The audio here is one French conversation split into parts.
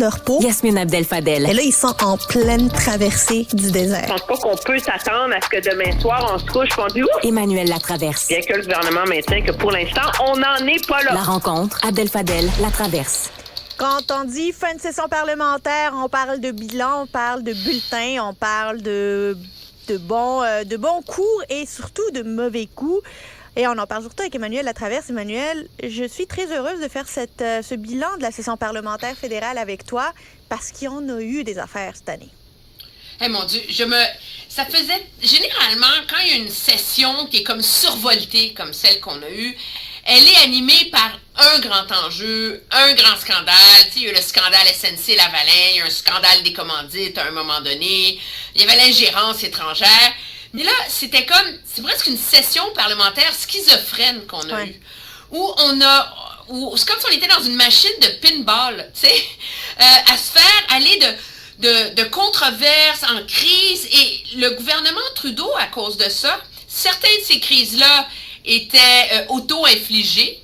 leur peau. Yasmine Abdel-Fadel. Et là, ils sont en pleine traversée du désert. Je pense pas qu'on peut s'attendre à ce que demain soir, on se couche et on dit « Ouf! » Emmanuel Latraverse. Bien que le gouvernement maintienne que pour l'instant, on n'en est pas là. La rencontre, Abdel-Fadel, Latraverse. Quand on dit fin de session parlementaire, on parle de bilan, on parle de bulletins, on parle de bons coups et surtout de mauvais coups. Et on en parle surtout avec Emmanuel Latraverse. Emmanuel, je suis très heureuse de faire ce bilan de la session parlementaire fédérale avec toi parce qu'il y en a eu des affaires cette année. Eh mon Dieu, ça faisait... Généralement, quand il y a une session qui est comme survoltée, comme celle qu'on a eue, elle est animée par un grand enjeu, un grand scandale. Tu sais, il y a eu le scandale SNC-Lavalin, il y a eu un scandale des commandites à un moment donné, il y avait l'ingérence étrangère. Mais là, c'est presque une session parlementaire schizophrène qu'on a eue. C'est comme si on était dans une machine de pinball, tu sais, à se faire aller de controverses en crise. Et le gouvernement Trudeau, à cause de ça, certaines de ces crises-là étaient auto-infligées.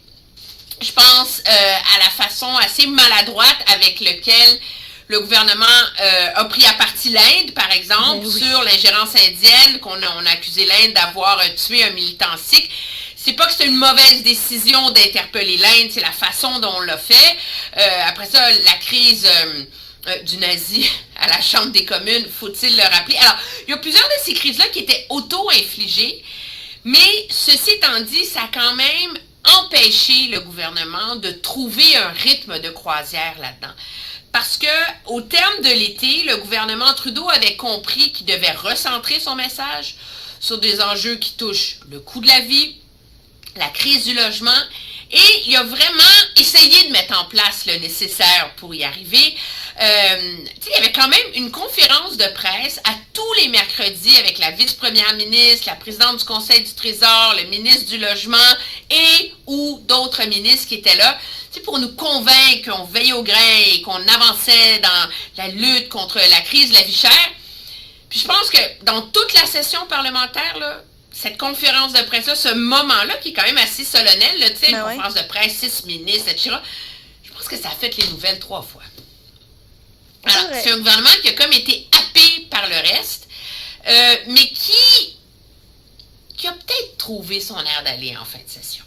Je pense à la façon assez maladroite avec laquelle le gouvernement a pris à partie l'Inde, par exemple, sur l'ingérence indienne, on a accusé l'Inde d'avoir tué un militant sikh. C'est pas que c'est une mauvaise décision d'interpeller l'Inde, c'est la façon dont on l'a fait. Après ça, la crise du nazi à la Chambre des communes, faut-il le rappeler. Alors, il y a plusieurs de ces crises-là qui étaient auto-infligées, mais ceci étant dit, ça a quand même empêché le gouvernement de trouver un rythme de croisière là-dedans. Parce que, au terme de l'été, le gouvernement Trudeau avait compris qu'il devait recentrer son message sur des enjeux qui touchent le coût de la vie, la crise du logement, et il a vraiment essayé de mettre en place le nécessaire pour y arriver. Il y avait quand même une conférence de presse à tous les mercredis avec la vice-première ministre, la présidente du Conseil du Trésor, le ministre du Logement et ou d'autres ministres qui étaient là, pour nous convaincre qu'on veillait au grain et qu'on avançait dans la lutte contre la crise de la vie chère. Puis je pense que dans toute la session parlementaire, là, cette conférence de presse-là, ce moment-là, qui est quand même assez solennel, là, une conférence de presse, 6 ministres, etc., je pense que ça a fait les nouvelles 3 fois. Alors, c'est un gouvernement qui a comme été happé par le reste, mais qui a peut-être trouvé son air d'aller en fin de session.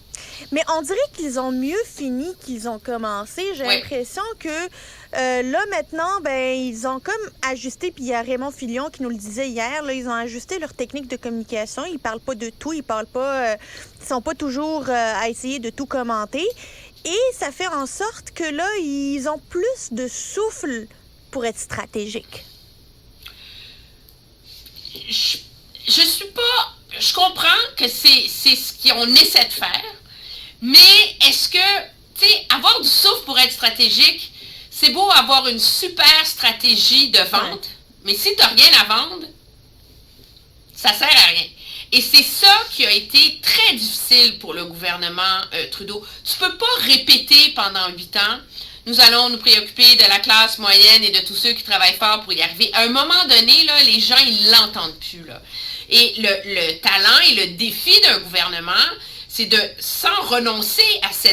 Mais on dirait qu'ils ont mieux fini qu'ils ont commencé. J'ai l'impression que là, maintenant, ils ont comme ajusté, puis il y a Raymond Filion qui nous le disait hier, là, ils ont ajusté leur technique de communication. Ils parlent pas de tout, ils sont pas toujours à essayer de tout commenter. Et ça fait en sorte que là, ils ont plus de souffle pour être stratégiques. Je comprends que c'est ce qu'on essaie de faire. Mais est-ce que, tu sais, avoir du souffle pour être stratégique, c'est beau avoir une super stratégie de vente, mais si tu n'as rien à vendre, ça sert à rien. Et c'est ça qui a été très difficile pour le gouvernement Trudeau. Tu peux pas répéter pendant 8 ans, nous allons nous préoccuper de la classe moyenne et de tous ceux qui travaillent fort pour y arriver. À un moment donné, là, les gens, ils l'entendent plus, là. Et le talent et le défi d'un gouvernement, c'est de, sans renoncer à ce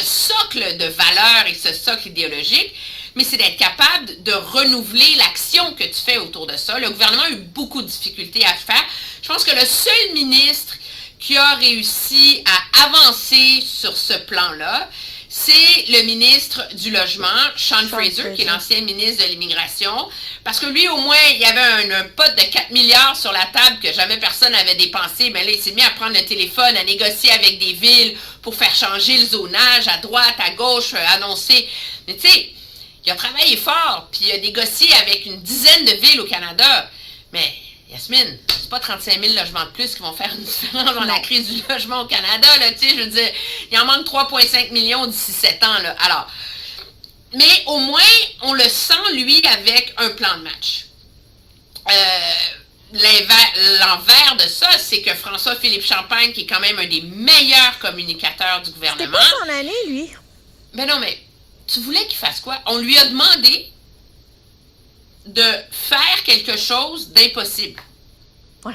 socle de valeurs et ce socle idéologique, mais c'est d'être capable de renouveler l'action que tu fais autour de ça. Le gouvernement a eu beaucoup de difficultés à le faire. Je pense que le seul ministre qui a réussi à avancer sur ce plan-là, c'est le ministre du Logement, Sean Fraser, qui est l'ancien ministre de l'Immigration, parce que lui, au moins, il y avait un pot de 4 milliards sur la table que jamais personne n'avait dépensé, mais là, il s'est mis à prendre le téléphone, à négocier avec des villes pour faire changer le zonage à droite, à gauche, annoncer. Mais tu sais, il a travaillé fort, puis il a négocié avec une dizaine de villes au Canada, mais Yasmine, c'est pas 35 000 logements de plus qui vont faire une différence dans la crise du logement au Canada, là, tu sais, je veux dire, il en manque 3,5 millions d'ici 7 ans, là. Alors, mais au moins, on le sent, lui, avec un plan de match. L'envers de ça, c'est que François-Philippe Champagne, qui est quand même un des meilleurs communicateurs du gouvernement... C'était pas son année, lui. Ben non, mais tu voulais qu'il fasse quoi? On lui a demandé de faire quelque chose d'impossible. Ouais.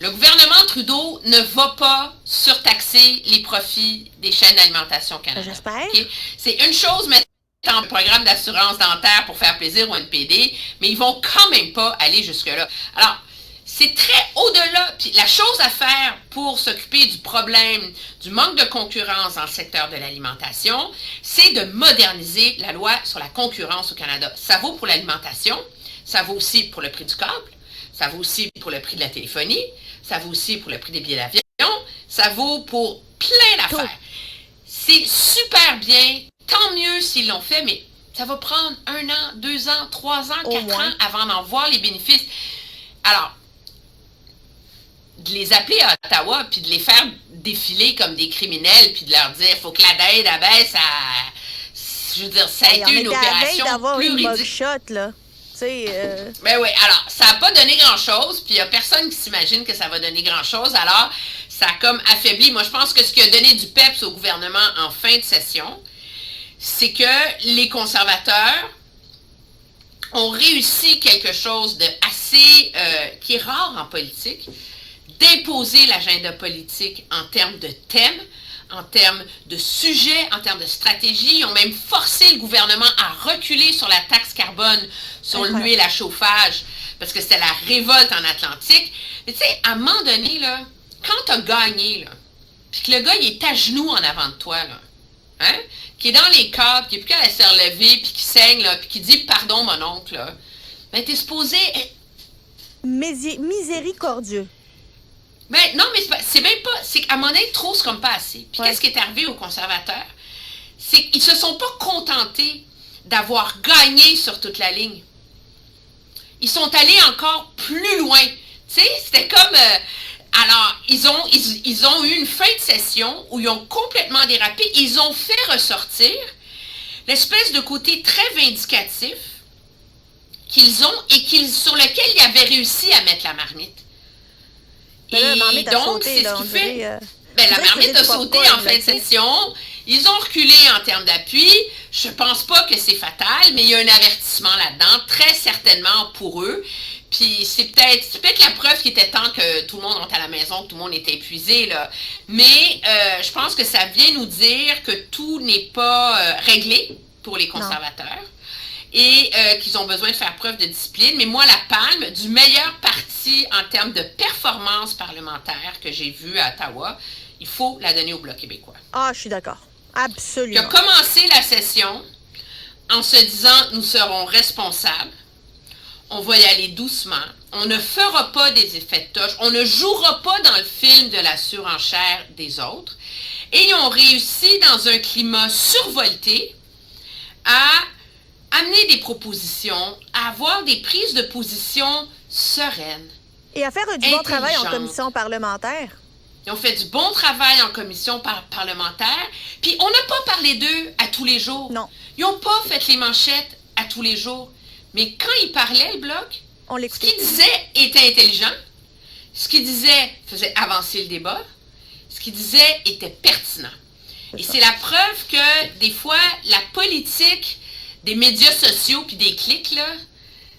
Le gouvernement Trudeau ne va pas surtaxer les profits des chaînes d'alimentation au Canada. J'espère. Okay? C'est une chose, mais en programme d'assurance dentaire pour faire plaisir au NPD, mais ils vont quand même pas aller jusque-là. Alors, c'est très au-delà. Puis la chose à faire pour s'occuper du problème du manque de concurrence dans le secteur de l'alimentation, c'est de moderniser la loi sur la concurrence au Canada. Ça vaut pour l'alimentation, ça vaut aussi pour le prix du câble, ça vaut aussi pour le prix de la téléphonie, ça vaut aussi pour le prix des billets d'avion, ça vaut pour plein d'affaires. C'est super bien, tant mieux s'ils l'ont fait, mais ça va prendre 1 an, 2 ans, 3 ans, 4 ans avant d'en voir les bénéfices. Alors, de les appeler à Ottawa, puis de les faire défiler comme des criminels, puis de leur dire, il faut que la dette abaisse à... Je veux dire, ça a été une opération plus ridicule. Là. Ben oui, alors, ça n'a pas donné grand-chose, puis il n'y a personne qui s'imagine que ça va donner grand-chose, alors ça a comme affaibli. Moi, je pense que ce qui a donné du peps au gouvernement en fin de session, c'est que les conservateurs ont réussi quelque chose de assez, qui est rare en politique, d'imposer l'agenda politique en termes de thèmes, en termes de sujets, en termes de stratégie. Ils ont même forcé le gouvernement à reculer sur la taxe carbone sur l'huile à chauffage, parce que c'était la révolte en Atlantique. Mais tu sais, à un moment donné, là, quand tu as gagné, là, puis que le gars, il est à genoux en avant de toi, là, hein, qui est dans les câbles, qui n'est plus qu'à se relever, puis qui saigne, là, puis qui dit « Pardon, mon oncle », là, ben t'es supposé... Miséricordieux. Ben non, mais c'est même pas... C'est qu'à un moment donné, trop, c'est comme pas assez. Puis qu'est-ce qui est arrivé aux conservateurs? C'est qu'ils se sont pas contentés d'avoir gagné sur toute la ligne. Ils sont allés encore plus loin. Tu sais, c'était comme... alors, ils ont eu une fin de session où ils ont complètement dérapé. Ils ont fait ressortir l'espèce de côté très vindicatif qu'ils ont et sur lequel ils avaient réussi à mettre la marmite. Et donc, c'est ce qui fait... la marmite a sauté en fin de session. Ils ont reculé en termes d'appui. Je pense pas que c'est fatal, mais il y a un avertissement là-dedans, très certainement pour eux. Puis c'est peut-être la preuve qu'il était temps que tout le monde rentre à la maison, que tout le monde était épuisé, là. Mais je pense que ça vient nous dire que tout n'est pas réglé pour les conservateurs. Non. Et qu'ils ont besoin de faire preuve de discipline. Mais moi, la palme du meilleur parti en termes de performance parlementaire que j'ai vu à Ottawa, il faut la donner au Bloc québécois. Ah, je suis d'accord. Absolument. Qui a commencé la session en se disant, nous serons responsables, on va y aller doucement, on ne fera pas des effets de touche, on ne jouera pas dans le film de la surenchère des autres. Et ils ont réussi, dans un climat survolté, à amener des propositions, à avoir des prises de position sereines. Et à faire du bon travail en commission parlementaire. Ils ont fait du bon travail en commission parlementaire. Puis on n'a pas parlé d'eux à tous les jours. Non. Ils n'ont pas fait les manchettes à tous les jours. Mais quand ils parlaient, le Bloc, ce qu'ils disaient était intelligent. Ce qu'ils disaient faisait avancer le débat. Ce qu'ils disaient était pertinent. Et c'est la preuve que, des fois, la politique des médias sociaux puis des clics, là,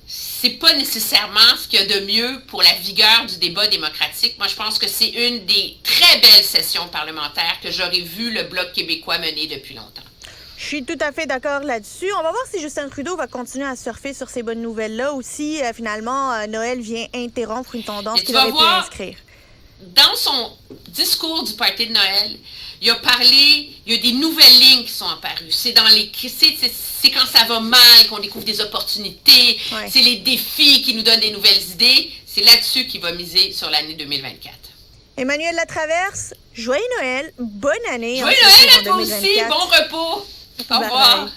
c'est pas nécessairement ce qu'il y a de mieux pour la vigueur du débat démocratique. Moi, je pense que c'est une des très belles sessions parlementaires que j'aurais vu le Bloc québécois mener depuis longtemps. Je suis tout à fait d'accord là-dessus. On va voir si Justin Trudeau va continuer à surfer sur ces bonnes nouvelles-là ou si, finalement, Noël vient interrompre une tendance qu'il aurait pu inscrire. Dans son discours du party de Noël, il y a des nouvelles lignes qui sont apparues. C'est quand ça va mal qu'on découvre des opportunités. Ouais. C'est les défis qui nous donnent des nouvelles idées. C'est là-dessus qu'il va miser sur l'année 2024. Emmanuel Latraverse, joyeux Noël, bonne année. Joyeux Noël à toi aussi, bon repos. Au revoir.